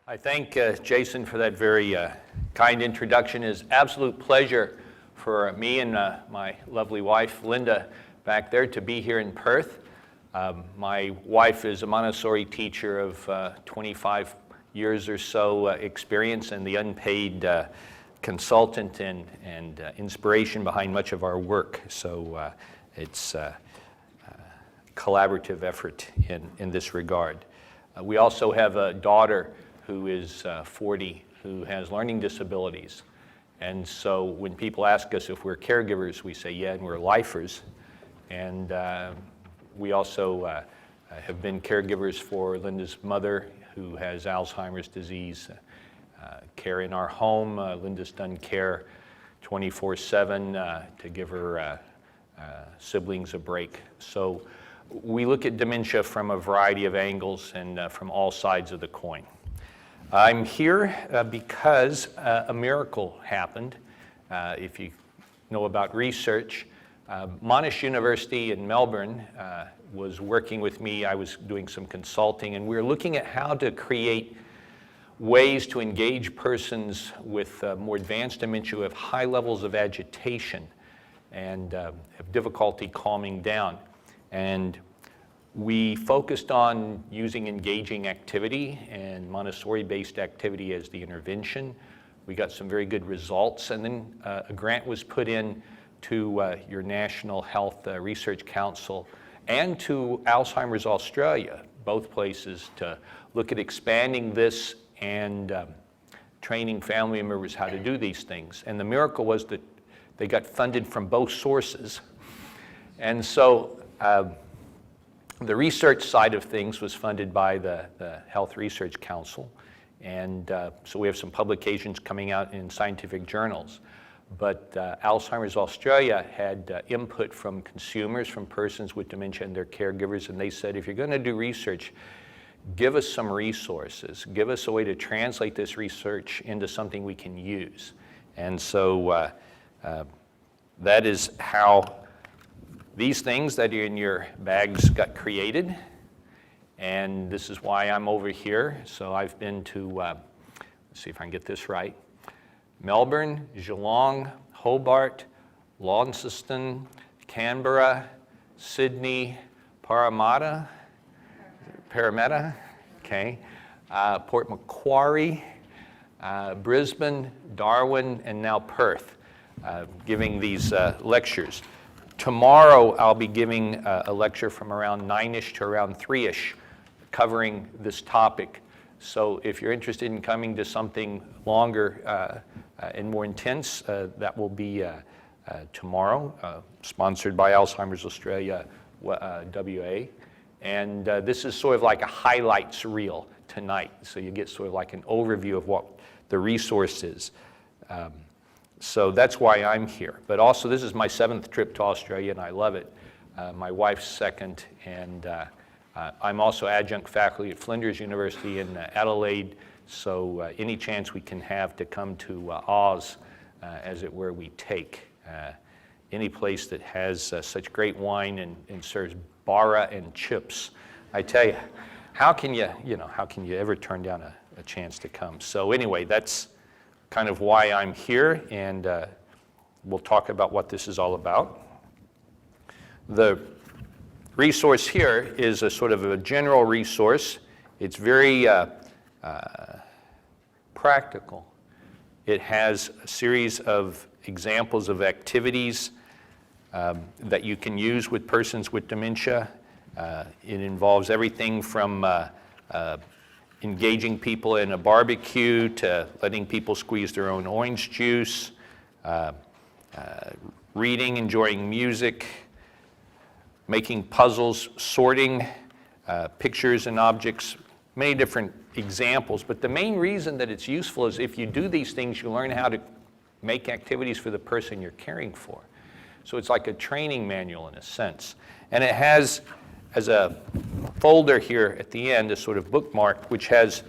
I thank Jason for that very kind introduction. It's an absolute pleasure for me and my lovely wife, Linda, back there to be here in Perth. My wife is a Montessori teacher of 25 years or so experience and the unpaid consultant and inspiration behind much of our work. So it's a collaborative effort in this regard. We also have a daughter who is 40, who has learning disabilities. And so when people ask us if we're caregivers, we say, yeah, and we're lifers. And we also have been caregivers for Linda's mother, who has Alzheimer's disease. Care in our home. Linda's done care 24/7 to give her siblings a break. So we look at dementia from a variety of angles and from all sides of the coin. I'm here because a miracle happened. If you know about research, Monash University in Melbourne was working with me. I was doing some consulting, and we were looking at how to create ways to engage persons with more advanced dementia who have high levels of agitation and have difficulty calming down. And we focused on using engaging activity and Montessori-based activity as the intervention. We got some very good results, and then a grant was put in to your National Health Research Council and to Alzheimer's Australia, both places, to look at expanding this and training family members how to do these things. And the miracle was that they got funded from both sources. And so the research side of things was funded by the Health Research Council, and so we have some publications coming out in scientific journals. But Alzheimer's Australia had input from consumers, from persons with dementia and their caregivers, and they said, if you're going to do research, give us some resources. Give us a way to translate this research into something we can use. And so that is how these things that are in your bags got created, and this is why I'm over here. So I've been to, let's see if I can get this right, Melbourne, Geelong, Hobart, Launceston, Canberra, Sydney, Parramatta, okay, Port Macquarie, Brisbane, Darwin, and now Perth, giving these lectures. Tomorrow I'll be giving a lecture from around 9-ish to around 3-ish covering this topic. So if you're interested in coming to something longer and more intense, that will be tomorrow, sponsored by Alzheimer's Australia WA. And this is sort of like a highlights reel tonight. So you get sort of like an overview of what the resource is. So that's why I'm here. But also, this is my 7th trip to Australia, and I love it. My wife's 2nd, and I'm also adjunct faculty at Flinders University in Adelaide. So any chance we can have to come to Oz, as it were, we take. Any place that has such great wine and serves bara and chips. I tell you, how can you ever turn down a chance to come? So anyway, that's kind of why I'm here, and we'll talk about what this is all about. The resource here is a sort of a general resource. It's very practical. It has a series of examples of activities that you can use with persons with dementia. It involves everything from engaging people in a barbecue to letting people squeeze their own orange juice, reading, enjoying music, making puzzles, sorting pictures and objects, many different examples. But the main reason that it's useful is if you do these things, you learn how to make activities for the person you're caring for. So it's like a training manual in a sense. And it has, as a folder here at the end, a sort of bookmark, which has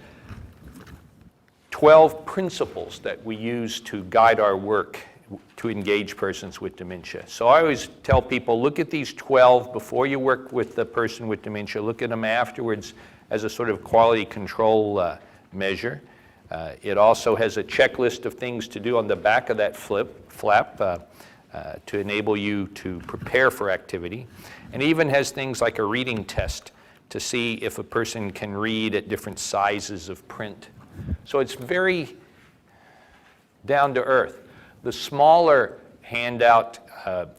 12 principles that we use to guide our work to engage persons with dementia. So I always tell people, look at these 12 before you work with the person with dementia. Look at them afterwards as a sort of quality control measure. It also has a checklist of things to do on the back of that flap to enable you to prepare for activity. And even has things like a reading test to see if a person can read at different sizes of print. So it's very down to earth. The smaller handout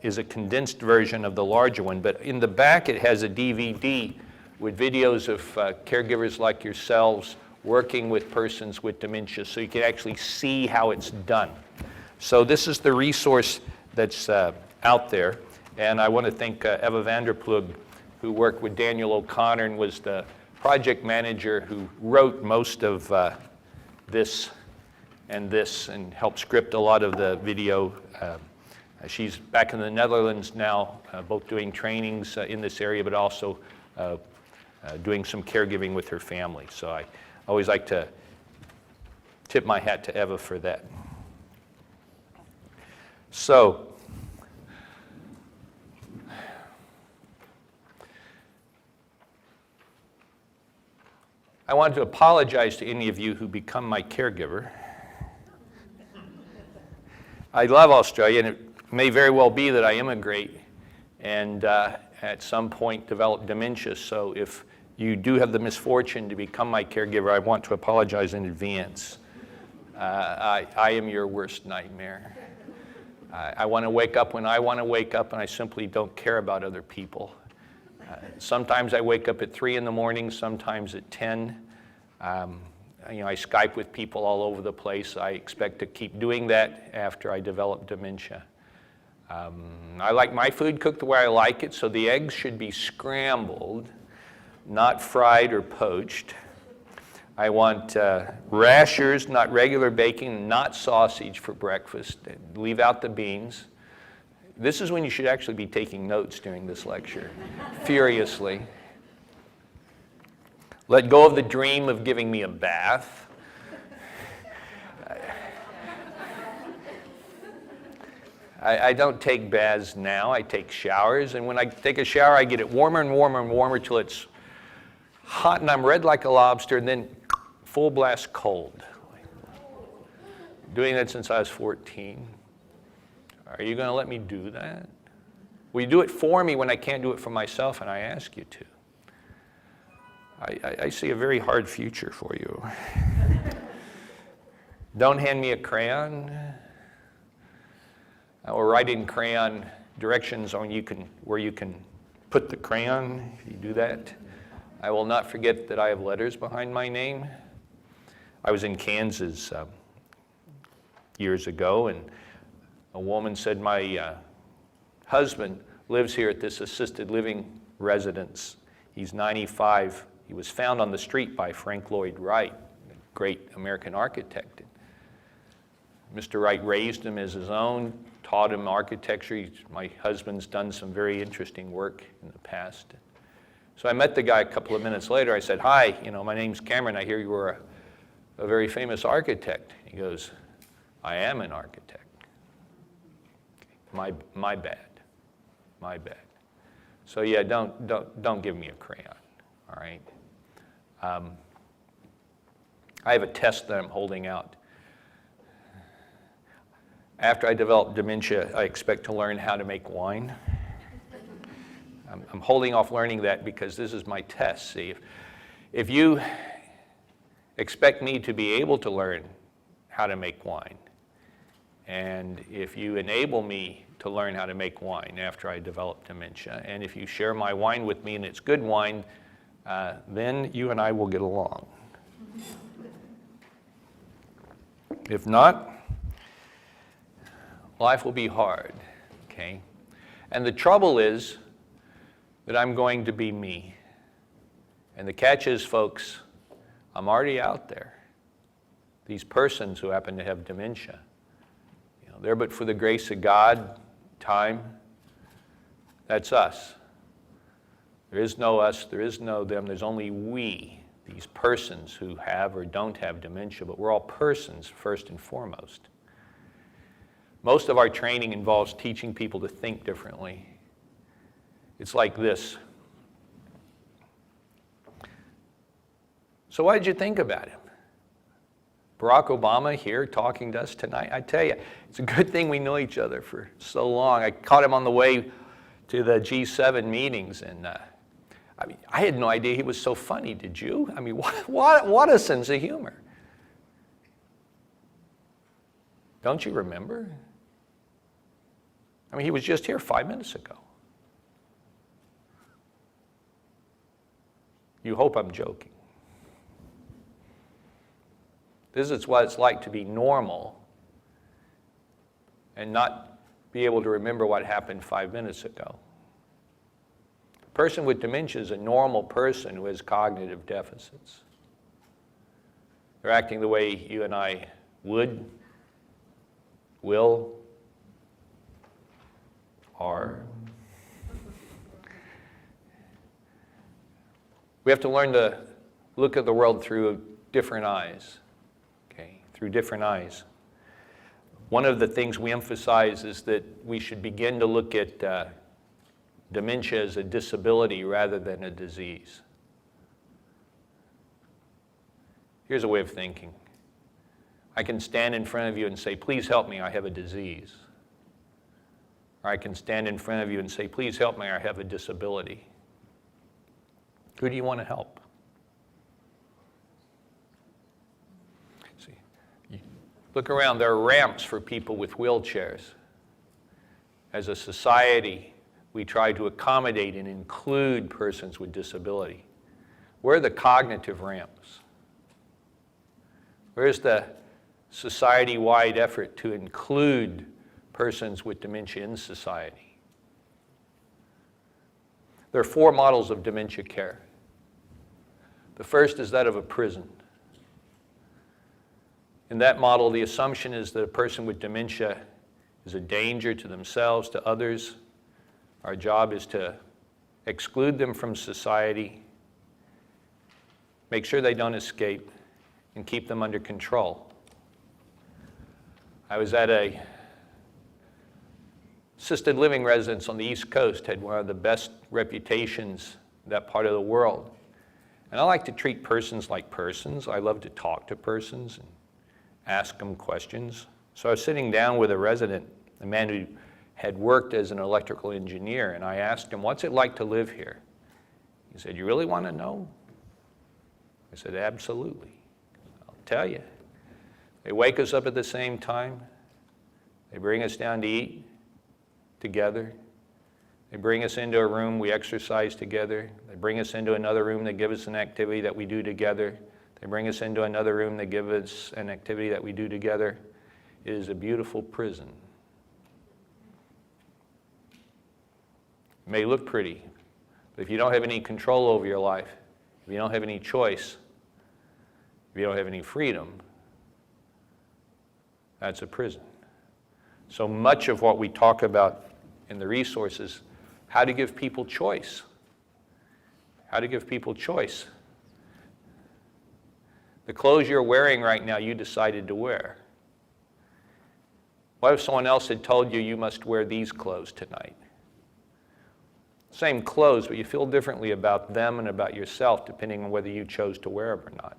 is a condensed version of the larger one, but in the back it has a DVD with videos of caregivers like yourselves working with persons with dementia, so you can actually see how it's done. So this is the resource that's out there, and I want to thank Eva Vanderplug, who worked with Daniel O'Connor and was the project manager who wrote most of this and helped script a lot of the video. She's back in the Netherlands now, both doing trainings in this area, but also doing some caregiving with her family. So I always like to tip my hat to Eva for that. So, I want to apologize to any of you who become my caregiver. I love Australia, and it may very well be that I immigrate and at some point develop dementia. So if you do have the misfortune to become my caregiver, I want to apologize in advance. I am your worst nightmare. I want to wake up when I want to wake up, and I simply don't care about other people. Sometimes I wake up at 3 in the morning, sometimes at 10. I Skype with people all over the place. I expect to keep doing that after I develop dementia. I like my food cooked the way I like it, so the eggs should be scrambled, not fried or poached. I want rashers, not regular bacon, not sausage for breakfast. Leave out the beans. This is when you should actually be taking notes during this lecture, furiously. Let go of the dream of giving me a bath. I don't take baths now, I take showers, and when I take a shower, I get it warmer and warmer and warmer till it's hot and I'm red like a lobster, and then full blast cold. Doing that since I was 14. Are you going to let me do that? Will you do it for me when I can't do it for myself and I ask you to? I see a very hard future for you. Don't hand me a crayon. I will write in crayon directions on where you can put the crayon, if you do that. I will not forget that I have letters behind my name. I was in Kansas years ago, and a woman said, my husband lives here at this assisted living residence. He's 95. He was found on the street by Frank Lloyd Wright, a great American architect. Mr. Wright raised him as his own, taught him architecture. My husband's done some very interesting work in the past. So I met the guy a couple of minutes later. I said, hi, my name's Cameron. I hear you were a very famous architect. He goes, I am an architect. My bad. So yeah, don't give me a crayon, all right? I have a test that I'm holding out. After I develop dementia, I expect to learn how to make wine. I'm holding off learning that because this is my test. See, if you expect me to be able to learn how to make wine, and if you enable me to learn how to make wine after I develop dementia, and if you share my wine with me and it's good wine, then you and I will get along. If not, life will be hard, okay? And the trouble is that I'm going to be me. And the catch is, folks, I'm already out there. These persons who happen to have dementia, they're but for the grace of God, time. That's us. There is no us, there is no them, there's only we, these persons who have or don't have dementia, but we're all persons first and foremost. Most of our training involves teaching people to think differently. It's like this. So what did you think about him? Barack Obama here talking to us tonight. I tell you, it's a good thing we know each other for so long. I caught him on the way to the G7 meetings, and I had no idea he was so funny. Did you? I mean, what a sense of humor. Don't you remember? I mean, he was just here 5 minutes ago. You hope I'm joking. This is what it's like to be normal and not be able to remember what happened 5 minutes ago. A person with dementia is a normal person who has cognitive deficits. They're acting the way you and I would, will, are. We have to learn to look at the world through different eyes, okay? Through different eyes. One of the things we emphasize is that we should begin to look at dementia as a disability rather than a disease. Here's a way of thinking. I can stand in front of you and say, please help me, I have a disease. Or I can stand in front of you and say, please help me, I have a disability. Who do you want to help? See, you look around, there are ramps for people with wheelchairs. As a society, we try to accommodate and include persons with disability. Where are the cognitive ramps? Where's the society-wide effort to include persons with dementia in society? There are 4 models of dementia care. The first is that of a prison. In that model, the assumption is that a person with dementia is a danger to themselves, to others. Our job is to exclude them from society, make sure they don't escape, and keep them under control. I was at a assisted living residence on the East Coast, had one of the best reputations in that part of the world. And I like to treat persons like persons. I love to talk to persons and ask them questions. So I was sitting down with a resident, a man who had worked as an electrical engineer, and I asked him, what's it like to live here? He said, you really want to know? I said, absolutely. I'll tell you. They wake us up at the same time. They bring us down to eat together. They bring us into a room, we exercise together. They bring us into another room, they give us an activity that we do together. They bring us into another room, they give us an activity that we do together. It is a beautiful prison. It may look pretty, but if you don't have any control over your life, if you don't have any choice, if you don't have any freedom, that's a prison. So much of what we talk about in the resources, how to give people choice. How to give people choice. The clothes you're wearing right now, you decided to wear. What if someone else had told you you must wear these clothes tonight? Same clothes, but you feel differently about them and about yourself depending on whether you chose to wear them or not.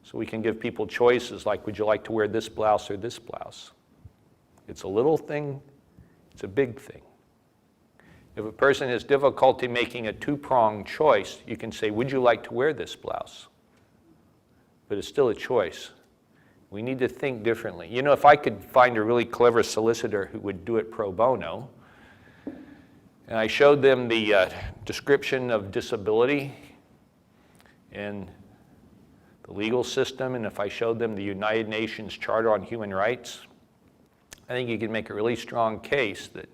So we can give people choices like, would you like to wear this blouse or this blouse? It's a little thing, it's a big thing. If a person has difficulty making a two-pronged choice, you can say, would you like to wear this blouse? But it's still a choice. We need to think differently. You know, if I could find a really clever solicitor who would do it pro bono, and I showed them the description of disability in the legal system, and if I showed them the United Nations Charter on Human Rights, I think you could make a really strong case that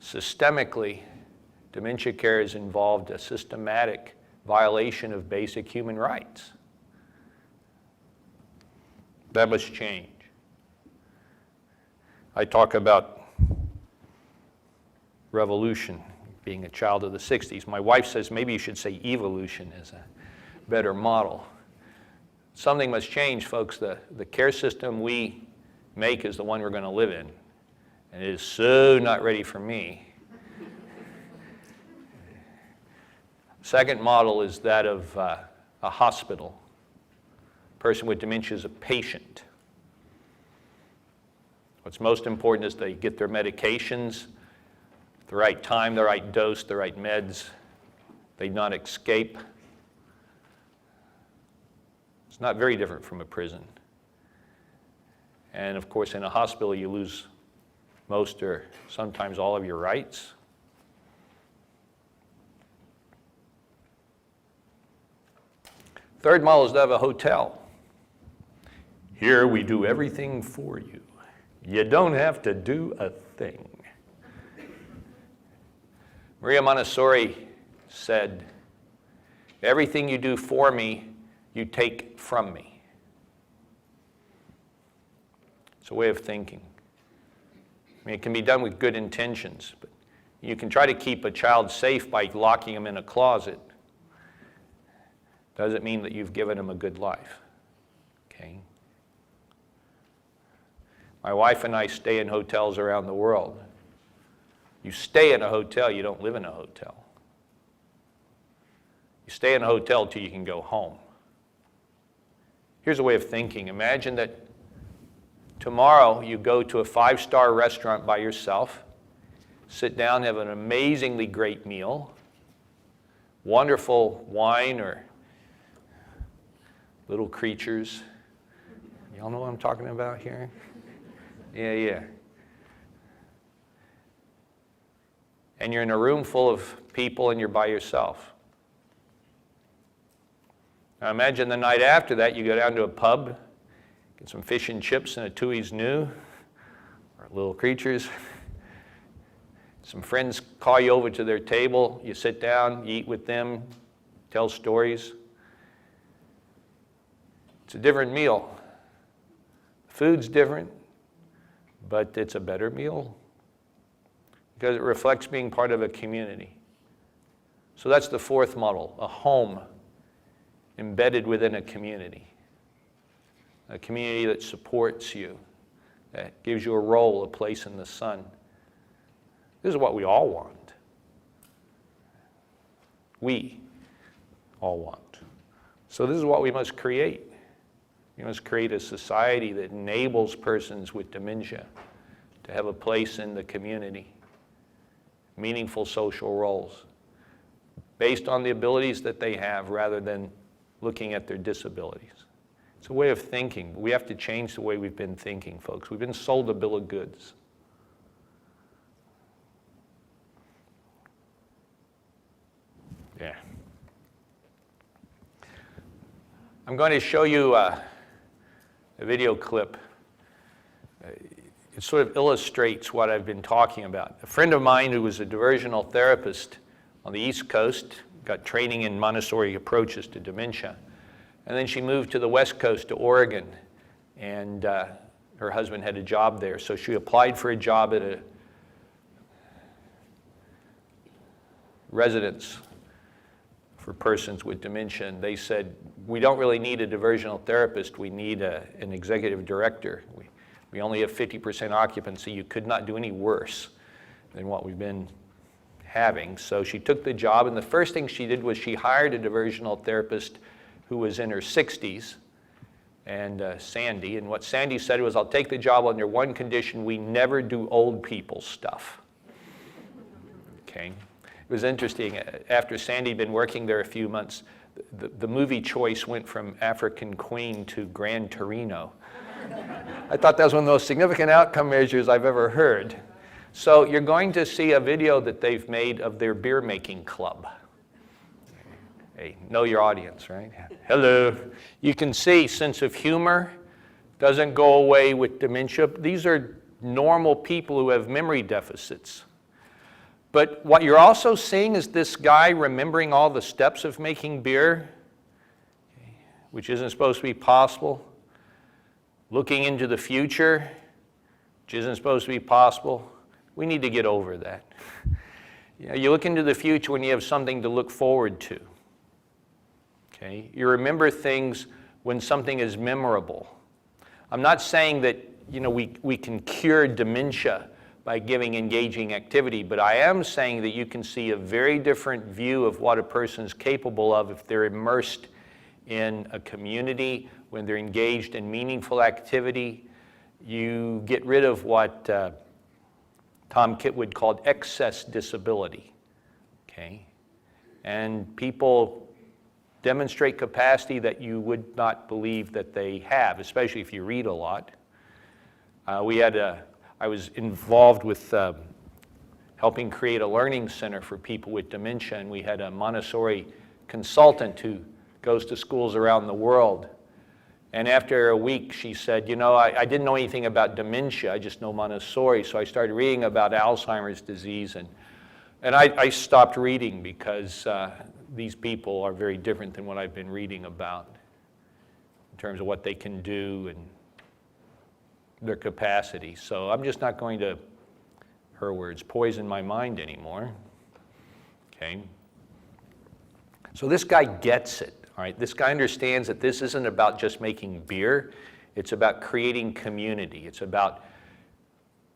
systemically, dementia care has involved a systematic violation of basic human rights. That must change. I talk about revolution, being a child of the 60s. My wife says maybe you should say evolution as a better model. Something must change, folks. The care system we make is the one we're going to live in. And it is so not ready for me. Second model is that of a hospital. person with dementia is a patient. What's most important is they get their medications, the right time, the right dose, the right meds. They not escape. It's not very different from a prison. And of course, in a hospital, you lose most or sometimes all of your rights. Third model is to have a hotel. Here we do everything for you. You don't have to do a thing. Maria Montessori said, everything you do for me, you take from me. It's a way of thinking. I mean, it can be done with good intentions, but you can try to keep a child safe by locking them in a closet. Doesn't mean that you've given them a good life. Okay? My wife and I stay in hotels around the world. You stay in a hotel, you don't live in a hotel. You stay in a hotel till you can go home. Here's a way of thinking. Imagine that tomorrow you go to a 5-star restaurant by yourself, sit down, have an amazingly great meal, wonderful wine or little creatures. Y'all know what I'm talking about here? Yeah. And you're in a room full of people and you're by yourself. Now imagine the night after that, you go down to a pub, get some fish and chips and a Tui's New, or little creatures. Some friends call you over to their table, you sit down, you eat with them, tell stories. It's a different meal. Food's different, but it's a better meal because it reflects being part of a community. So that's the fourth model, a home embedded within a community that supports you, that gives you a role, a place in the sun. This is what we all want. We all want. So this is what we must create. We must create a society that enables persons with dementia to have a place in the community, meaningful social roles, based on the abilities that they have rather than looking at their disabilities. It's a way of thinking. We have to change the way we've been thinking, folks. We've been sold a bill of goods. Yeah. I'm going to show you a video clip. It sort of illustrates what I've been talking about. A friend of mine who was a diversional therapist on the East Coast got training in Montessori approaches to dementia. And then she moved to the West Coast, to Oregon, and her husband had a job there. So she applied for a job at a residence for persons with dementia, and they said, we don't really need a diversional therapist, we need an executive director. We only have 50% occupancy. You could not do any worse than what we've been having. So she took the job, and the first thing she did was she hired a diversional therapist who was in her 60s, and Sandy. And what Sandy said was, I'll take the job under one condition: we never do old people stuff. Okay. It was interesting. After Sandy had been working there a few months, the movie choice went from African Queen to Gran Torino. I thought that was one of the most significant outcome measures I've ever heard. So you're going to see a video that they've made of their beer making club. Hey, know your audience, right? Hello. You can see sense of humor doesn't go away with dementia. These are normal people who have memory deficits. But what you're also seeing is this guy remembering all the steps of making beer, which isn't supposed to be possible. Looking into the future, which isn't supposed to be possible. We need to get over that. You look into the future when you have something to look forward to. Okay? You remember things when something is memorable. I'm not saying that we can cure dementia by giving engaging activity, but I am saying that you can see a very different view of what a person's capable of if they're immersed in a community, when they're engaged in meaningful activity, you get rid of what Tom Kitwood called excess disability, okay? And people demonstrate capacity that you would not believe that they have, especially if you read a lot. I was involved with helping create a learning center for people with dementia, and we had a Montessori consultant who goes to schools around the world. And after a week, she said, you know, I didn't know anything about dementia, I just know Montessori, so I started reading about Alzheimer's disease, and I stopped reading because these people are very different than what I've been reading about in terms of what they can do and their capacity. So I'm just not going to, her words, poison my mind anymore, okay? So this guy gets it. All right, this guy understands that this isn't about just making beer. It's about creating community. It's about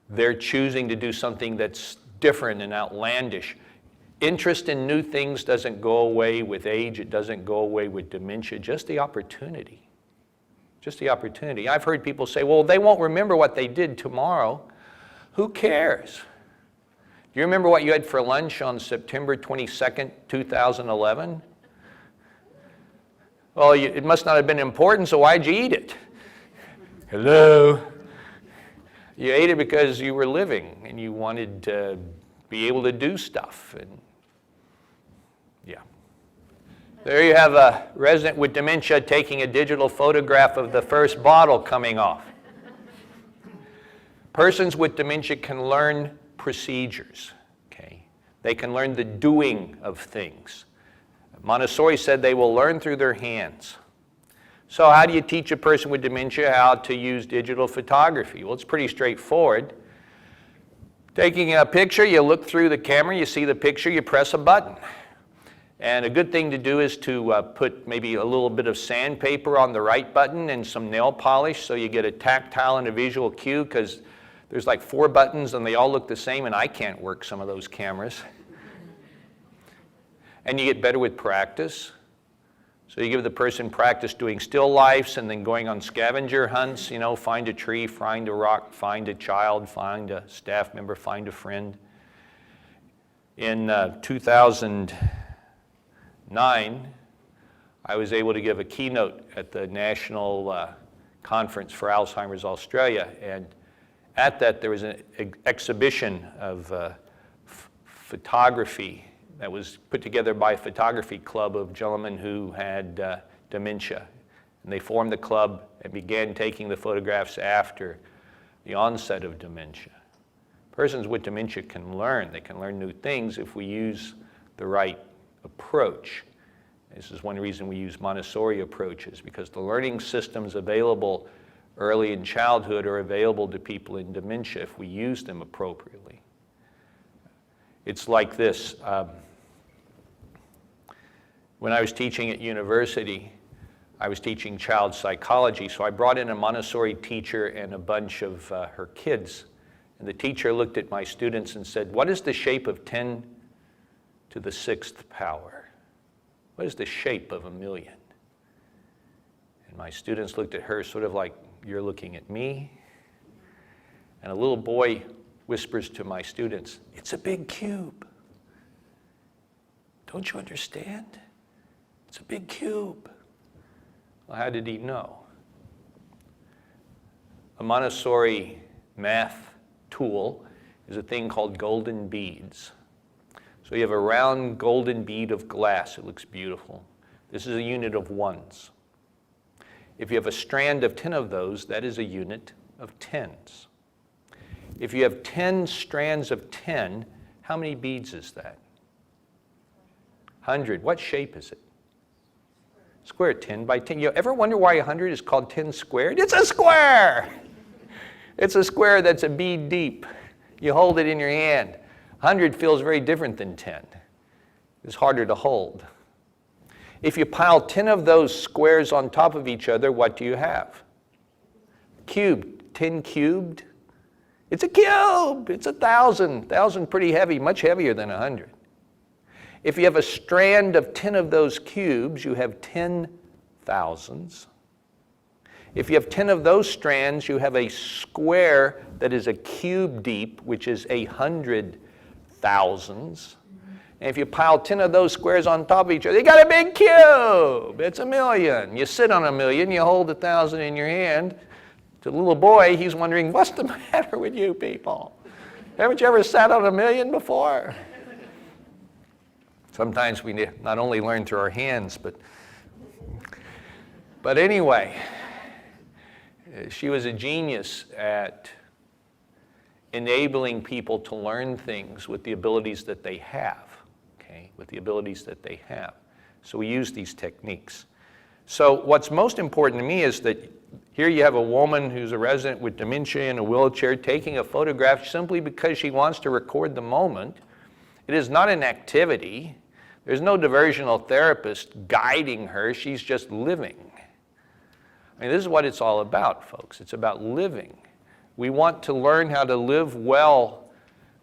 their choosing to do something that's different and outlandish. Interest in new things doesn't go away with age. It doesn't go away with dementia. Just the opportunity. Just the opportunity. I've heard people say, well, they won't remember what they did tomorrow. Who cares? Do you remember what you had for lunch on September 22nd, 2011? Well, it must not have been important, so why'd you eat it? Hello? You ate it because you were living and you wanted to be able to do stuff. And yeah. There you have a resident with dementia taking a digital photograph of the first bottle coming off. Persons with dementia can learn procedures, okay? They can learn the doing of things. Montessori said they will learn through their hands. So how do you teach a person with dementia how to use digital photography? Well, it's pretty straightforward. Taking a picture, you look through the camera, you see the picture, you press a button. And a good thing to do is to put maybe a little bit of sandpaper on the right button and some nail polish so you get a tactile and a visual cue, because there's like 4 buttons and they all look the same, and I can't work some of those cameras. And you get better with practice. So you give the person practice doing still lifes and then going on scavenger hunts, you know, find a tree, find a rock, find a child, find a staff member, find a friend. In 2009, I was able to give a keynote at the National Conference for Alzheimer's Australia, and at that there was an exhibition of photography that was put together by a photography club of gentlemen who had dementia. And they formed the club and began taking the photographs after the onset of dementia. Persons with dementia can learn. They can learn new things if we use the right approach. This is one reason we use Montessori approaches, because the learning systems available early in childhood are available to people in dementia if we use them appropriately. It's like this. When I was teaching at university, I was teaching child psychology, so I brought in a Montessori teacher and a bunch of her kids. And the teacher looked at my students and said, what is the shape of 10 to the 6th power? What is the shape of 1,000,000? And my students looked at her sort of like, you're looking at me? And a little boy whispers to my students, it's a big cube. Don't you understand? It's a big cube. Well, how did he know? A Montessori math tool is a thing called golden beads. So you have a round golden bead of glass. It looks beautiful. This is a unit of ones. If you have a strand of 10 of those, that is a unit of tens. If you have 10 strands of 10, how many beads is that? 100. What shape is it? Square. 10 by 10. You ever wonder why 100 is called 10 squared? It's a square! It's a square that's a bead deep. You hold it in your hand. 100 feels very different than 10. It's harder to hold. If you pile 10 of those squares on top of each other, what do you have? Cubed. 10 cubed? It's a cube. It's 1,000. 1,000 pretty heavy, much heavier than 100. If you have a strand of 10 of those cubes, you have 10 thousands. If you have 10 of those strands, you have a square that is a cube deep, which is 100 thousands. And if you pile 10 of those squares on top of each other, you got a big cube. It's 1,000,000. You sit on 1,000,000, you hold 1,000 in your hand. To the little boy, he's wondering, what's the matter with you people? Haven't you ever sat on 1,000,000 before? Sometimes we not only learn through our hands, but anyway, she was a genius at enabling people to learn things with the abilities that they have, okay, with the abilities that they have. So we use these techniques. So what's most important to me is that here you have a woman who's a resident with dementia in a wheelchair taking a photograph simply because she wants to record the moment. It is not an activity. There's no diversional therapist guiding her. She's just living. I mean, this is what it's all about, folks. It's about living. We want to learn how to live well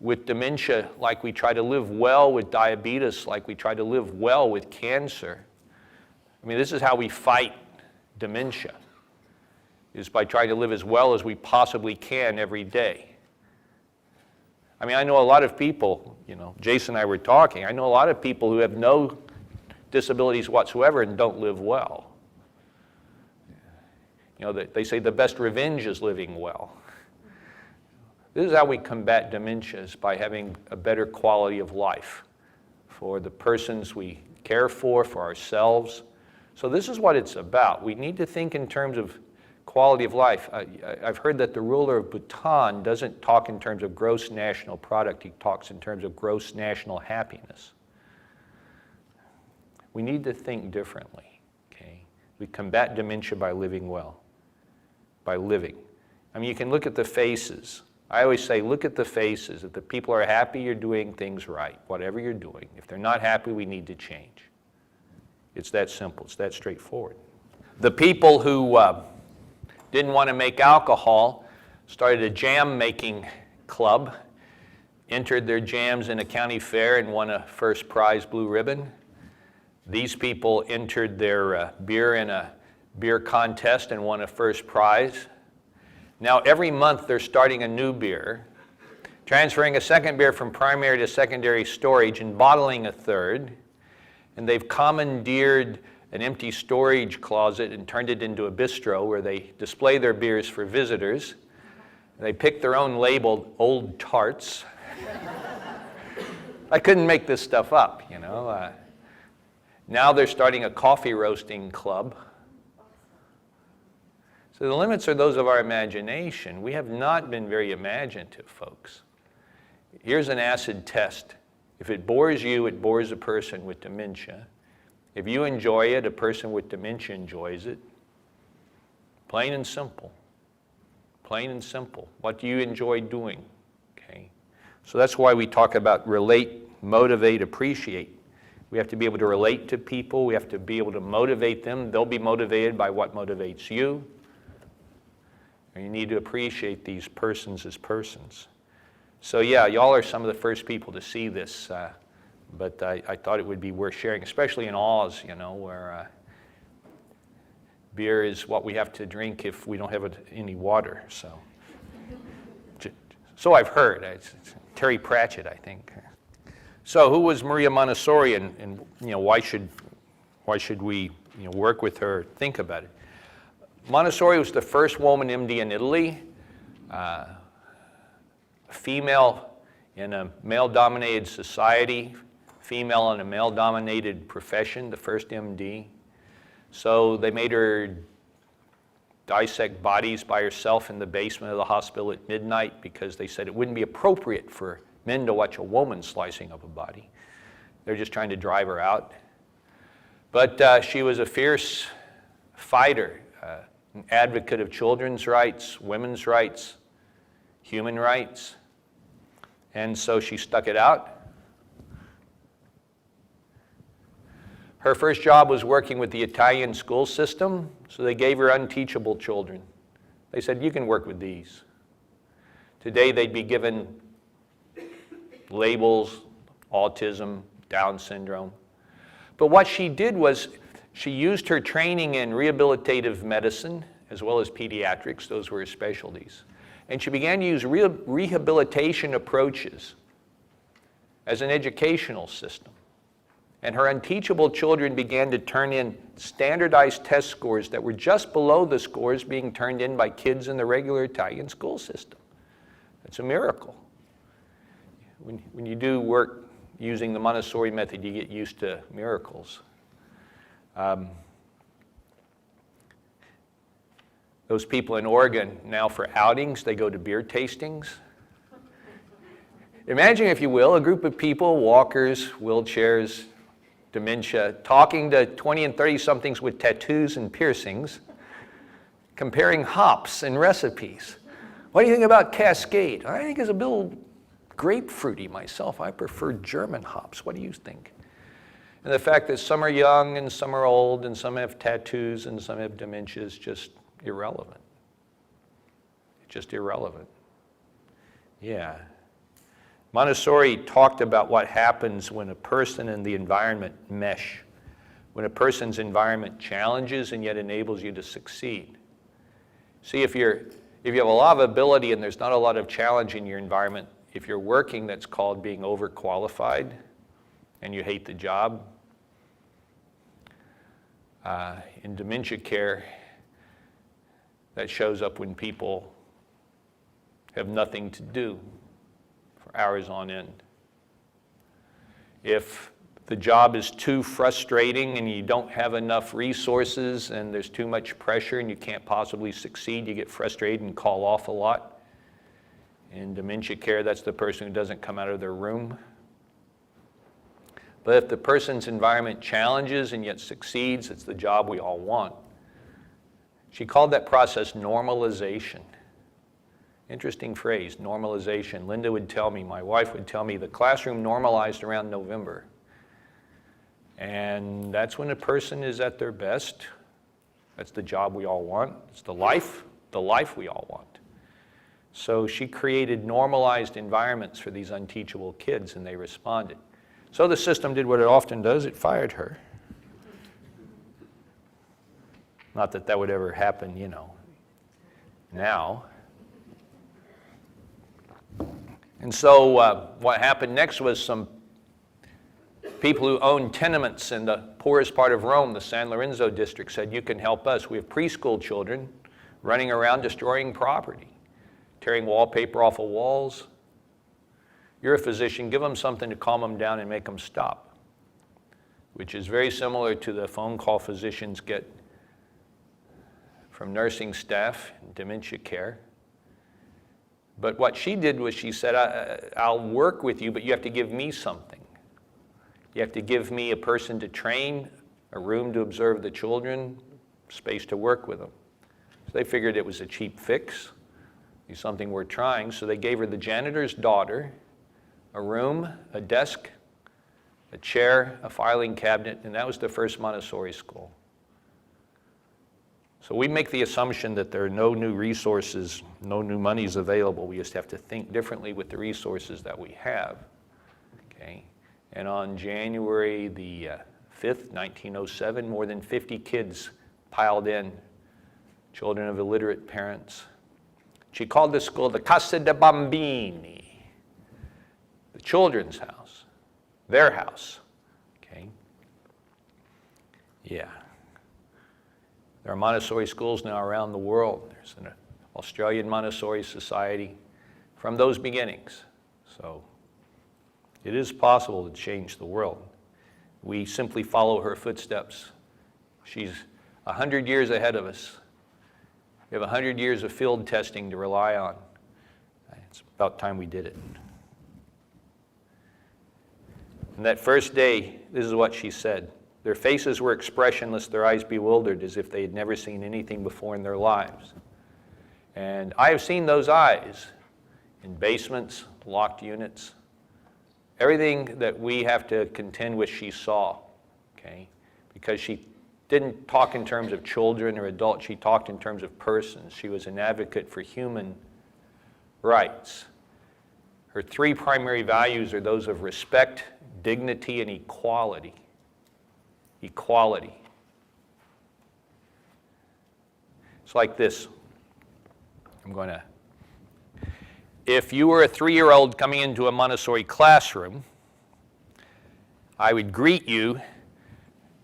with dementia like we try to live well with diabetes, like we try to live well with cancer. I mean, this is how we fight dementia, is by trying to live as well as we possibly can every day. I mean, I know a lot of people, Jason and I were talking, I know a lot of people who have no disabilities whatsoever and don't live well. They say the best revenge is living well. This is how we combat dementia, is by having a better quality of life for the persons we care for ourselves. So this is what it's about. We need to think in terms of quality of life. I've heard that the ruler of Bhutan doesn't talk in terms of gross national product. He talks in terms of gross national happiness. We need to think differently, okay? We combat dementia by living well, by living. I mean, you can look at the faces. I always say, look at the faces. If the people are happy, you're doing things right, whatever you're doing. If they're not happy, we need to change. It's that simple. It's that straightforward. The people who didn't want to make alcohol started a jam-making club, entered their jams in a county fair and won a first prize blue ribbon. These people entered their beer in a beer contest and won a first prize. Now every month they're starting a new beer, transferring a second beer from primary to secondary storage and bottling a third. And they've commandeered an empty storage closet and turned it into a bistro where they display their beers for visitors. They pick their own labeled old tarts. I couldn't make this stuff up, Now they're starting a coffee roasting club. So the limits are those of our imagination. We have not been very imaginative, folks. Here's an acid test. If it bores you, it bores a person with dementia. If you enjoy it, a person with dementia enjoys it. Plain and simple. Plain and simple. What do you enjoy doing? Okay. So that's why we talk about relate, motivate, appreciate. We have to be able to relate to people. We have to be able to motivate them. They'll be motivated by what motivates you. And you need to appreciate these persons as persons. So yeah, y'all are some of the first people to see this, but I thought it would be worth sharing, especially in Oz, where beer is what we have to drink if we don't have any water. So I've heard. It's Terry Pratchett, I think. So who was Maria Montessori, and why should we work with her? Think about it. Montessori was the first woman MD in Italy. Female in a male-dominated society, female in a male-dominated profession, the first MD. So they made her dissect bodies by herself in the basement of the hospital at midnight because they said it wouldn't be appropriate for men to watch a woman slicing up a body. They're just trying to drive her out. But she was a fierce fighter, an advocate of children's rights, women's rights, human rights. And so she stuck it out. Her first job was working with the Italian school system, so they gave her unteachable children. They said, you can work with these. Today they'd be given labels, autism, Down syndrome. But what she did was, She used her training in rehabilitative medicine as well as pediatrics. Those were her specialties. And she began to use rehabilitation approaches as an educational system. And her unteachable children began to turn in standardized test scores that were just below the scores being turned in by kids in the regular Italian school system. It's a miracle. When you do work using the Montessori method, you get used to miracles. Those people in Oregon, now for outings, they go to beer tastings. Imagine, if you will, a group of people, walkers, wheelchairs, dementia, talking to 20 and 30-somethings with tattoos and piercings, comparing hops and recipes. What do you think about Cascade? I think it's a little grapefruity myself. I prefer German hops. What do you think? And the fact that some are young and some are old and some have tattoos and some have dementia is just irrelevant. Just irrelevant. Yeah. Montessori talked about what happens when a person and the environment mesh, when a person's environment challenges and yet enables you to succeed. See, if you have a lot of ability and there's not a lot of challenge in your environment, if you're working, that's called being overqualified and you hate the job. In dementia care, that shows up when people have nothing to do for hours on end. If the job is too frustrating and you don't have enough resources and there's too much pressure and you can't possibly succeed, you get frustrated and call off a lot. In dementia care, that's the person who doesn't come out of their room. But if the person's environment challenges and yet succeeds, it's the job we all want. She called that process normalization. Interesting phrase, normalization. Linda would tell me, my wife would tell me, the classroom normalized around November. And that's when a person is at their best. That's the job we all want. It's the life we all want. So she created normalized environments for these unteachable kids, and they responded. So the system did what it often does, it fired her. Not that that would ever happen, now. And so what happened next was some people who owned tenements in the poorest part of Rome, the San Lorenzo district, said, you can help us. We have preschool children running around destroying property, tearing wallpaper off of walls. You're a physician, give them something to calm them down and make them stop, which is very similar to the phone call physicians get from nursing staff in dementia care. But what she did was she said, I'll work with you, but you have to give me something. You have to give me a person to train, a room to observe the children, space to work with them. So they figured it was a cheap fix, be something worth trying, so they gave her the janitor's daughter, a room, a desk, a chair, a filing cabinet, and that was the first Montessori school. So we make the assumption that there are no new resources, no new monies available. We just have to think differently with the resources that we have. Okay? And on January the 5th, 1907, more than 50 kids piled in, children of illiterate parents. She called this school the Casa de Bambini, the children's house, their house. Okay? Yeah. There are Montessori schools now around the world. There's an Australian Montessori Society from those beginnings. So it is possible to change the world. We simply follow her footsteps. She's 100 years ahead of us. We have 100 years of field testing to rely on. It's about time we did it. And that first day, this is what she said. Their faces were expressionless, their eyes bewildered, as if they had never seen anything before in their lives. And I have seen those eyes in basements, locked units. Everything that we have to contend with, she saw, okay? Because she didn't talk in terms of children or adults, she talked in terms of persons. She was an advocate for human rights. Her three primary values are those of respect, dignity, and equality. Equality. It's like this. If you were a 3-year-old coming into a Montessori classroom, I would greet you,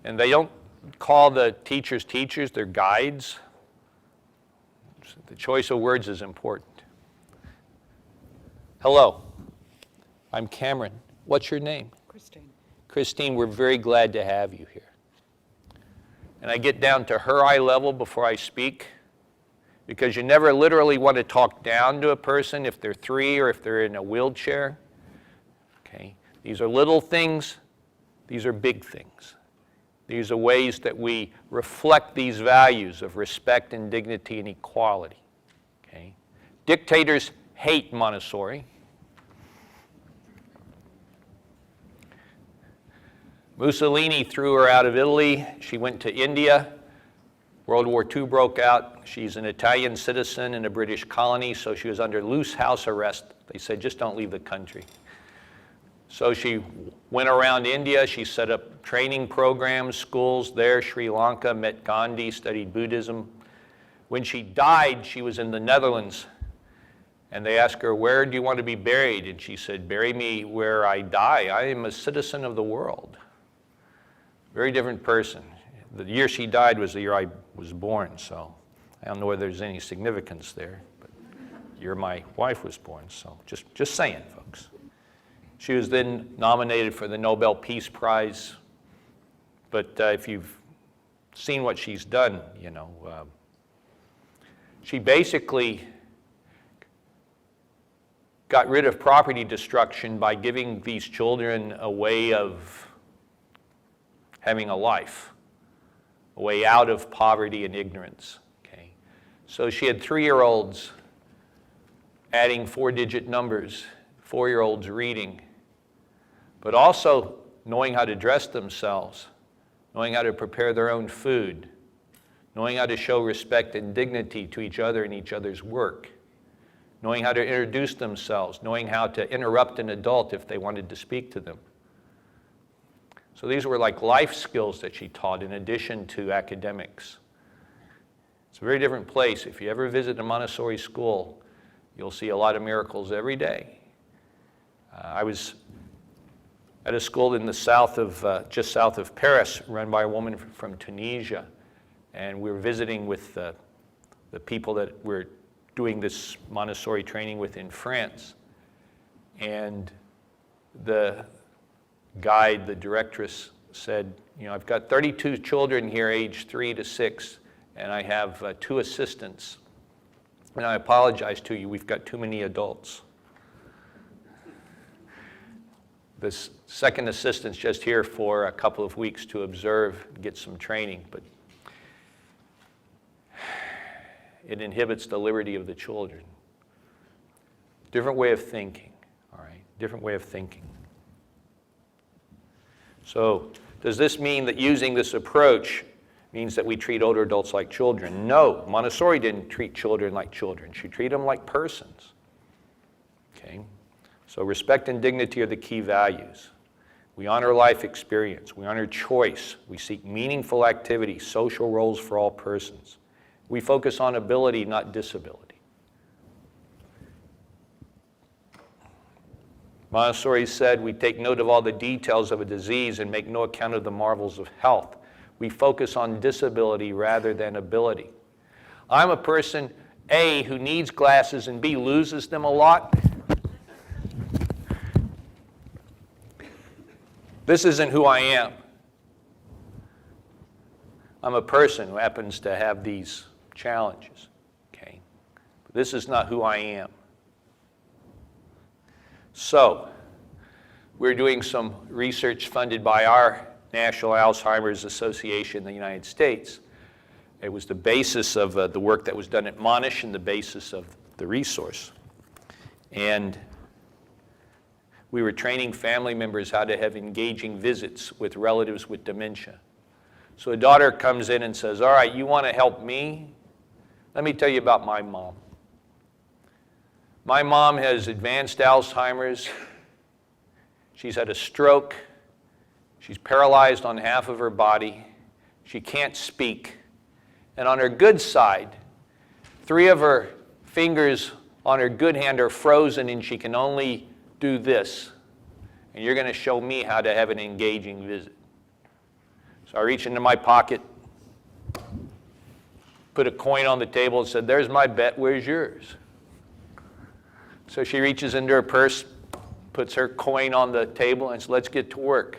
and they don't call the teachers teachers, they're guides. The choice of words is important. Hello, I'm Cameron. What's your name? Christine. Christine, we're very glad to have you here. And I get down to her eye level before I speak, because you never literally want to talk down to a person if they're 3 or if they're in a wheelchair. Okay? These are little things. These are big things. These are ways that we reflect these values of respect and dignity and equality. Okay? Dictators hate Montessori. Mussolini threw her out of Italy. She went to India. World War II broke out. She's an Italian citizen in a British colony, so she was under loose house arrest. They said, just don't leave the country. So she went around India. She set up training programs, schools there, Sri Lanka, met Gandhi, studied Buddhism. When she died, she was in the Netherlands. And they asked her, where do you want to be buried? And she said, bury me where I die. I am a citizen of the world. Very different person. The year she died was the year I was born, so I don't know whether there's any significance there, but the year my wife was born, so just saying, folks. She was then nominated for the Nobel Peace Prize, but if you've seen what she's done, you know, she basically got rid of property destruction by giving these children a way of having a life, a way out of poverty and ignorance. Okay? So she had 3-year-olds adding 4-digit numbers, 4-year-olds reading, but also knowing how to dress themselves, knowing how to prepare their own food, knowing how to show respect and dignity to each other and each other's work, knowing how to introduce themselves, knowing how to interrupt an adult if they wanted to speak to them. So these were like life skills that she taught in addition to academics. It's a very different place. If you ever visit a Montessori school, you'll see a lot of miracles every day. I was at a school in the south of, just south of Paris, run by a woman from Tunisia, and we were visiting with the people that we're doing this Montessori training with in France. And the guide, the directress, said, you know, I've got 32 children here aged 3 to 6, and I have 2 assistants. And I apologize to you, we've got too many adults. This second assistant's just here for a couple of weeks to observe, get some training, but it inhibits the liberty of the children. Different way of thinking, all right? Different way of thinking. So, does this mean that using this approach means that we treat older adults like children? No, Montessori didn't treat children like children. She treated them like persons. Okay? So respect and dignity are the key values. We honor life experience. We honor choice. We seek meaningful activity, social roles for all persons. We focus on ability, not disability. Montessori said, we take note of all the details of a disease and make no account of the marvels of health. We focus on disability rather than ability. I'm a person, A, who needs glasses, and B, loses them a lot. This isn't who I am. I'm a person who happens to have these challenges. Okay? But this is not who I am. So, we're doing some research funded by our National Alzheimer's Association in the United States. It was the basis of the work that was done at Monash and the basis of the resource. And we were training family members how to have engaging visits with relatives with dementia. So a daughter comes in and says, all right, you want to help me? Let me tell you about my mom. My mom has advanced Alzheimer's. She's had a stroke. She's paralyzed on half of her body. She can't speak. And on her good side, 3 of her fingers on her good hand are frozen and she can only do this. And you're going to show me how to have an engaging visit. So I reach into my pocket, put a coin on the table and said, there's my bet, where's yours? So she reaches into her purse, puts her coin on the table and says, let's get to work.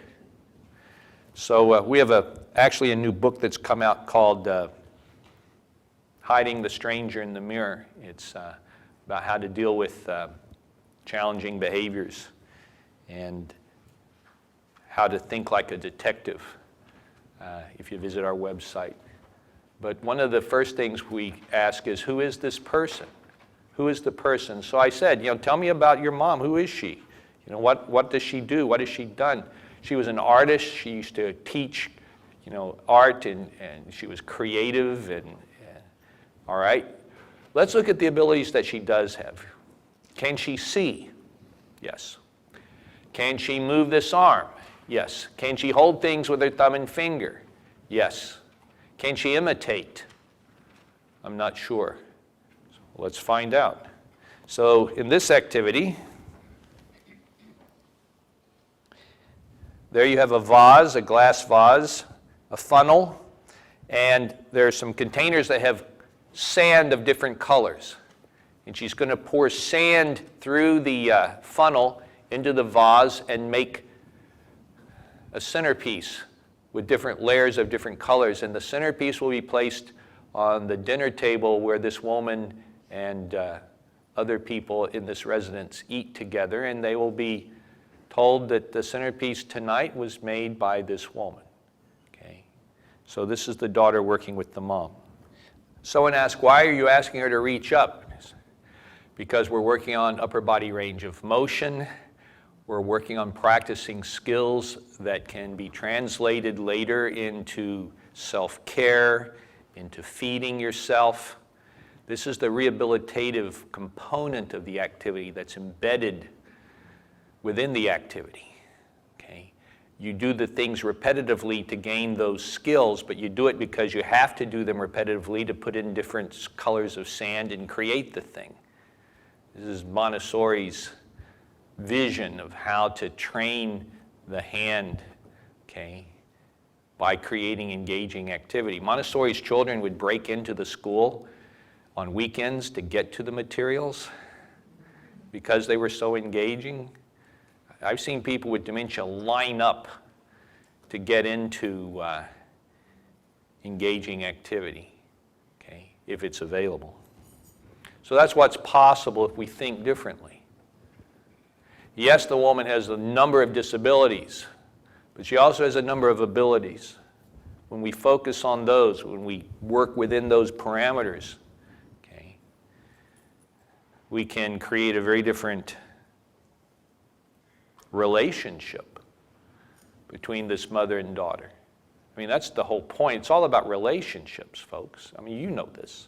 So we have actually a new book that's come out called Hiding the Stranger in the Mirror. It's about how to deal with challenging behaviors and how to think like a detective if you visit our website. But one of the first things we ask is, who is this person? Who is the person? So I said, tell me about your mom. Who is she? What does she do? What has she done? She was an artist. She used to teach, art, and she was creative. And all right, let's look at the abilities that she does have. Can she see? Yes. Can she move this arm? Yes. Can she hold things with her thumb and finger? Yes. Can she imitate? I'm not sure. So let's find out. So in this activity, there you have a vase, a glass vase, a funnel, and there are some containers that have sand of different colors. And she's going to pour sand through the funnel into the vase and make a centerpiece with different layers of different colors. And the centerpiece will be placed on the dinner table where this woman and other people in this residence eat together, and they will be told that the centerpiece tonight was made by this woman. Okay? So this is the daughter working with the mom. Someone asked, why are you asking her to reach up? Because we're working on upper body range of motion. We're working on practicing skills that can be translated later into self-care, into feeding yourself. This is the rehabilitative component of the activity that's embedded within the activity. Okay? You do the things repetitively to gain those skills, but you do it because you have to do them repetitively to put in different colors of sand and create the thing. This is Montessori's vision of how to train the hand, okay, by creating engaging activity. Montessori's children would break into the school on weekends to get to the materials because they were so engaging. I've seen people with dementia line up to get into engaging activity, okay, if it's available. So that's what's possible if we think differently. Yes, the woman has a number of disabilities, but she also has a number of abilities. When we focus on those, when we work within those parameters, okay, we can create a very different relationship between this mother and daughter. I mean, that's the whole point. It's all about relationships, folks. I mean, you know this.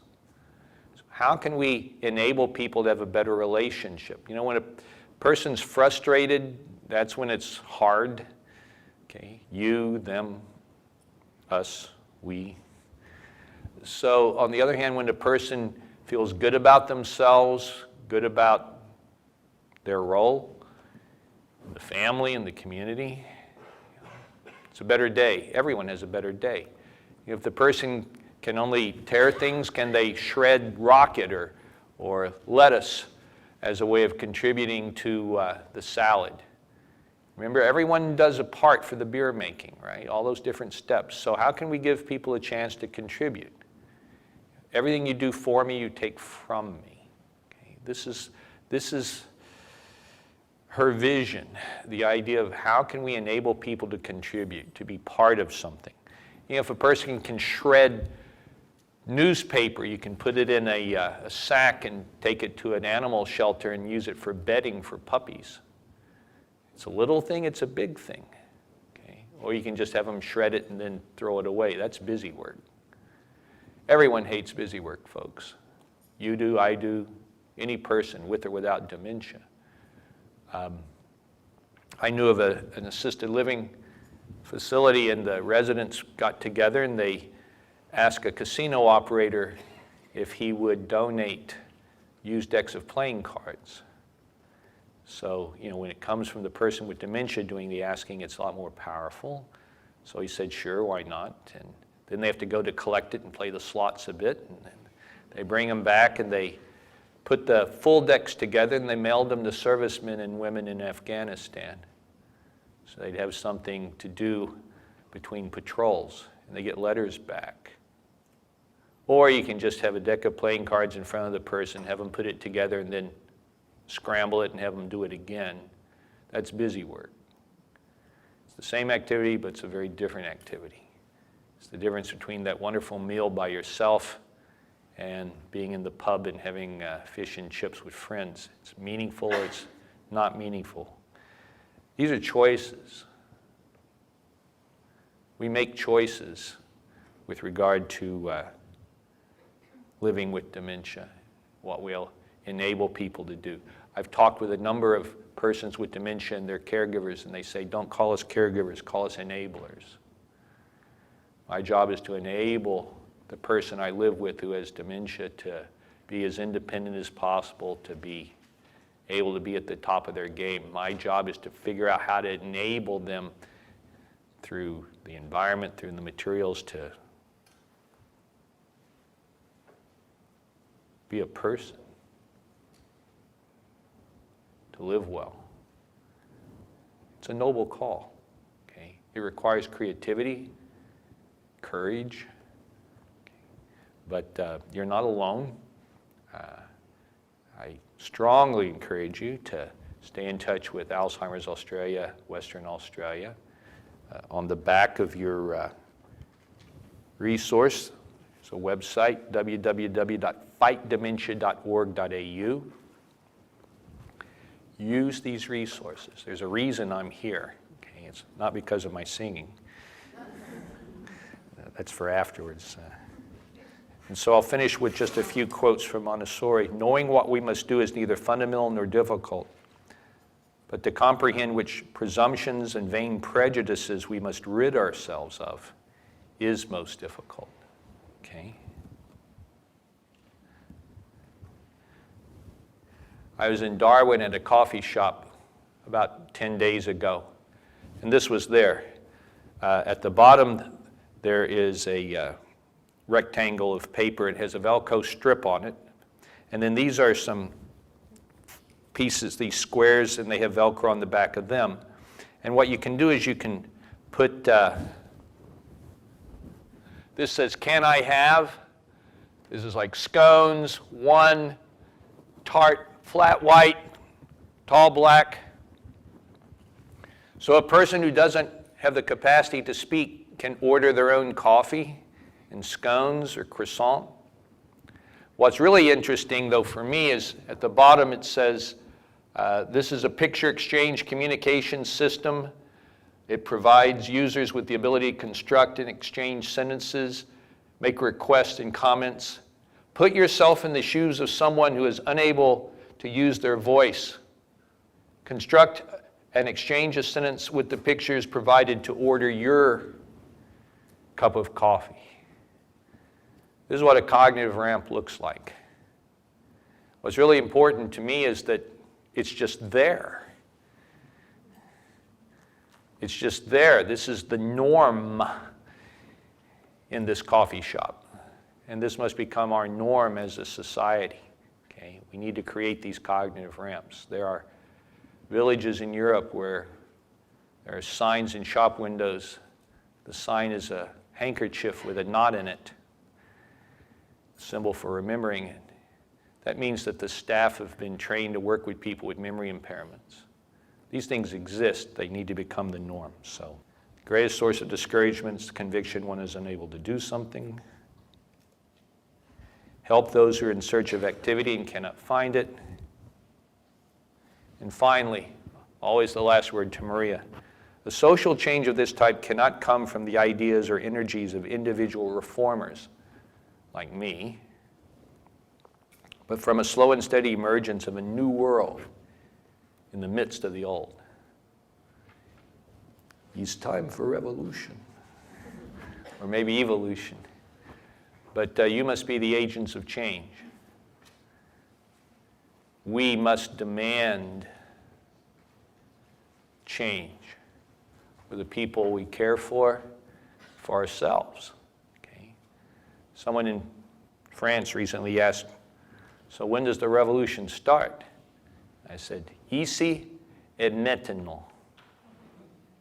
So how can we enable people to have a better relationship? When a person's frustrated, that's when it's hard. Okay, you, them, us, we. So on the other hand, when a person feels good about themselves, good about their role, the family and the community, it's a better day. Everyone has a better day. If the person can only tear things, can they shred rocket or lettuce as a way of contributing to the salad? Remember, everyone does a part for the beer making, right? All those different steps. So how can we give people a chance to contribute? Everything you do for me, you take from me. Okay? This is her vision, the idea of how can we enable people to contribute, to be part of something. If a person can shred newspaper, you can put it in a sack and take it to an animal shelter and use it for bedding for puppies. It's a little thing, it's a big thing. Okay? Or you can just have them shred it and then throw it away. That's busy work. Everyone hates busy work, folks. You do, I do, any person with or without dementia. I knew of an assisted living facility, and the residents got together and they asked a casino operator if he would donate used decks of playing cards. So, when it comes from the person with dementia doing the asking, it's a lot more powerful. So he said, sure, why not? And then they have to go to collect it and play the slots a bit. And then they bring them back and they put the full decks together and they mailed them to servicemen and women in Afghanistan. So they'd have something to do between patrols, and they get letters back. Or you can just have a deck of playing cards in front of the person, have them put it together, and then scramble it and have them do it again. That's busy work. It's the same activity, but it's a very different activity. It's the difference between that wonderful meal by yourself and being in the pub and having fish and chips with friends. It's meaningful or it's not meaningful. These are choices. We make choices with regard to living with dementia, what we'll enable people to do. I've talked with a number of persons with dementia and their caregivers, and they say, don't call us caregivers, call us enablers. My job is to enable the person I live with who has dementia to be as independent as possible, to be able to be at the top of their game. My job is to figure out how to enable them through the environment, through the materials, to be a person, to live well. It's a noble call. Okay? It requires creativity, courage, but you're not alone. I strongly encourage you to stay in touch with Alzheimer's Australia, Western Australia. On the back of your resource is a website, www.fightdementia.org.au. Use these resources. There's a reason I'm here. Okay? It's not because of my singing. That's for afterwards. And so I'll finish with just a few quotes from Montessori. Knowing what we must do is neither fundamental nor difficult, but to comprehend which presumptions and vain prejudices we must rid ourselves of is most difficult. Okay? I was in Darwin at a coffee shop about 10 days ago, and this was there. At the bottom, there is a rectangle of paper. It has a Velcro strip on it. And then these are some pieces, these squares, and they have Velcro on the back of them. And what you can do is you can put, this says, can I have? This is like scones, one, tart, flat white, tall black. So a person who doesn't have the capacity to speak can order their own coffee and scones or croissant. What's really interesting, though, for me is at the bottom it says, this is a picture exchange communication system. It provides users with the ability to construct and exchange sentences, make requests and comments. Put yourself in the shoes of someone who is unable to use their voice. Construct and exchange a sentence with the pictures provided to order your cup of coffee. This is what a cognitive ramp looks like. What's really important to me is that it's just there. It's just there. This is the norm in this coffee shop. And this must become our norm as a society. Okay? We need to create these cognitive ramps. There are villages in Europe where there are signs in shop windows. The sign is a handkerchief with a knot in it, a symbol for remembering it. That means that the staff have been trained to work with people with memory impairments. These things exist. They need to become the norm. So the greatest source of discouragement is the conviction one is unable to do something. Help those who are in search of activity and cannot find it. And finally, always the last word to Maria, the social change of this type cannot come from the ideas or energies of individual reformers like me, but from a slow and steady emergence of a new world in the midst of the old. It's time for revolution, or maybe evolution. but you must be the agents of change. We must demand change for the people we care for ourselves. Okay? Someone in France recently asked, so when does the revolution start? I said, ici et maintenant,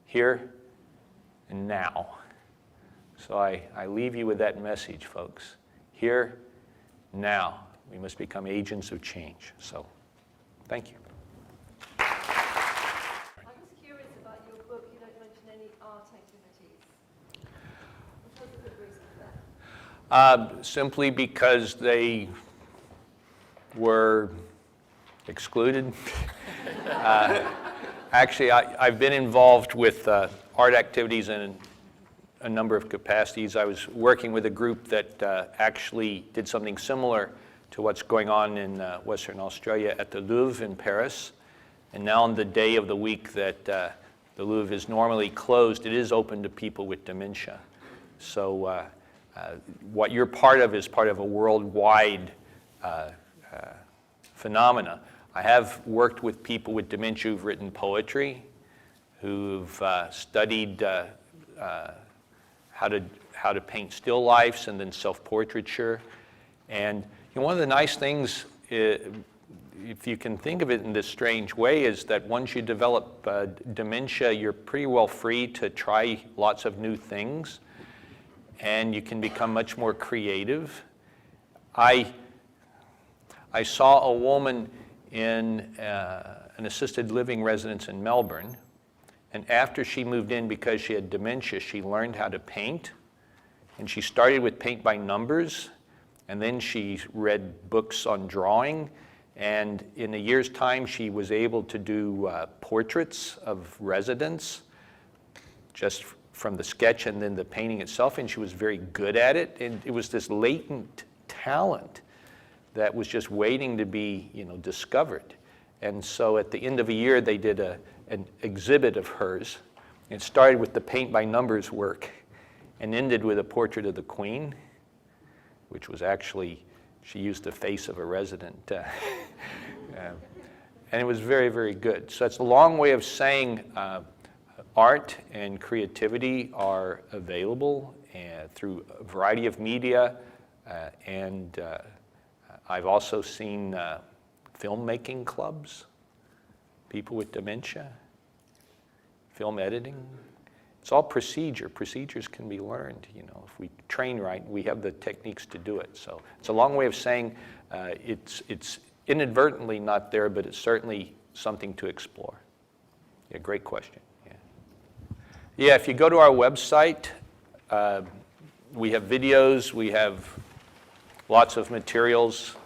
here and now. So I leave you with that message, folks. Here, now, we must become agents of change. So, thank you. I was curious about your book. You don't mention any art activities. What was the good reason for that? Simply because they were excluded. Actually, I've been involved with art activities in a number of capacities. I was working with a group that actually did something similar to what's going on in Western Australia at the Louvre in Paris. And now on the day of the week that the Louvre is normally closed, it is open to people with dementia. So what you're part of is part of a worldwide phenomena. I have worked with people with dementia who've written poetry, who've studied how to paint still lifes and then self-portraiture. And one of the nice things, if you can think of it in this strange way, is that once you develop dementia, you're pretty well free to try lots of new things, and you can become much more creative. I saw a woman in an assisted living residence in Melbourne, and after she moved in because she had dementia, she learned how to paint, and she started with paint by numbers, and then she read books on drawing, and in a year's time she was able to do portraits of residents just from the sketch and then the painting itself, and she was very good at it, and it was this latent talent that was just waiting to be, discovered. And so at the end of a year, they did an exhibit of hers. It started with the paint by numbers work and ended with a portrait of the Queen, which was actually, she used the face of a resident. And it was very, very good. So it's a long way of saying art and creativity are available through a variety of media, and I've also seen filmmaking clubs, people with dementia, film editing. It's all procedure. Procedures can be learned. If we train right, we have the techniques to do it. So it's a long way of saying it's inadvertently not there, but it's certainly something to explore. Yeah, great question. Yeah, if you go to our website, we have videos, we have lots of materials,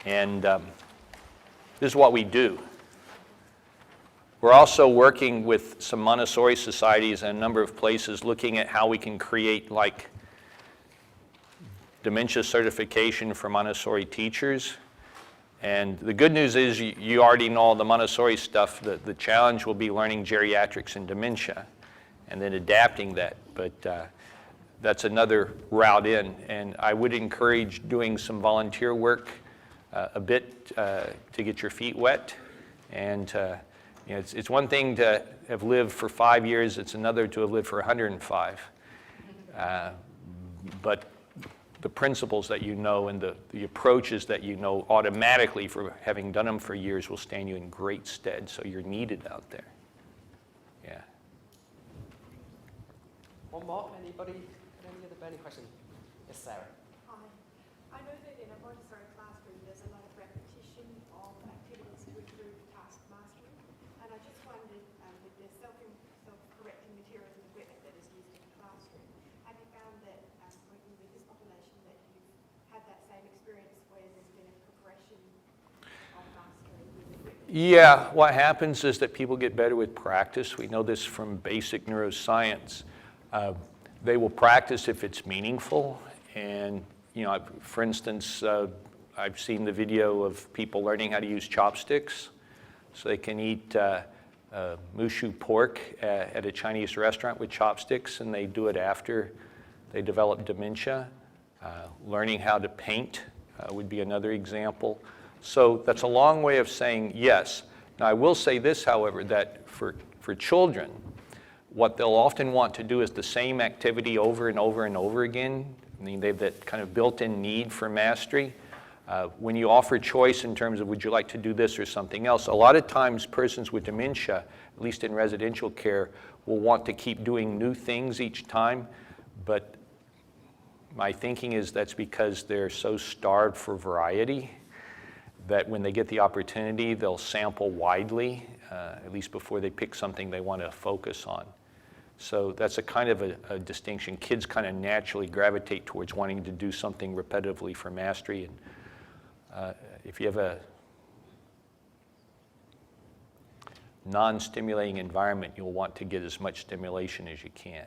and this is what we do. We're also working with some Montessori societies and a number of places looking at how we can create like dementia certification for Montessori teachers. And the good news is you already know all the Montessori stuff. The challenge will be learning geriatrics and dementia and then adapting that. But that's another route in. And I would encourage doing some volunteer work a bit to get your feet wet. And it's one thing to have lived for 5 years. It's another to have lived for 105. But the principles that you know and the approaches that you know automatically for having done them for years will stand you in great stead. So you're needed out there. Yeah. One more? Anybody? Any other burning question? Yes, Sarah. Hi. I know that in a Montessori classroom there's a lot of repetition of activities to improve task mastery, and I just wondered with the self-correcting materials and equipment that is used in the classroom, have you found that working with this population that you've had that same experience where there's been a progression of mastery with equipment? Yeah, what happens is that people get better with practice. We know this from basic neuroscience. They will practice if it's meaningful. And, for instance, I've seen the video of people learning how to use chopsticks so they can eat mushu pork at a Chinese restaurant with chopsticks, and they do it after they develop dementia. Learning how to paint would be another example. So that's a long way of saying yes. Now I will say this, however, that for children, what they'll often want to do is the same activity over and over and over again. I mean, they have that kind of built-in need for mastery. When you offer choice in terms of would you like to do this or something else, a lot of times persons with dementia, at least in residential care, will want to keep doing new things each time, but my thinking is that's because they're so starved for variety that when they get the opportunity, they'll sample widely, at least before they pick something they want to focus on. So that's a kind of a distinction. Kids kind of naturally gravitate towards wanting to do something repetitively for mastery. And if you have a non-stimulating environment, you'll want to get as much stimulation as you can.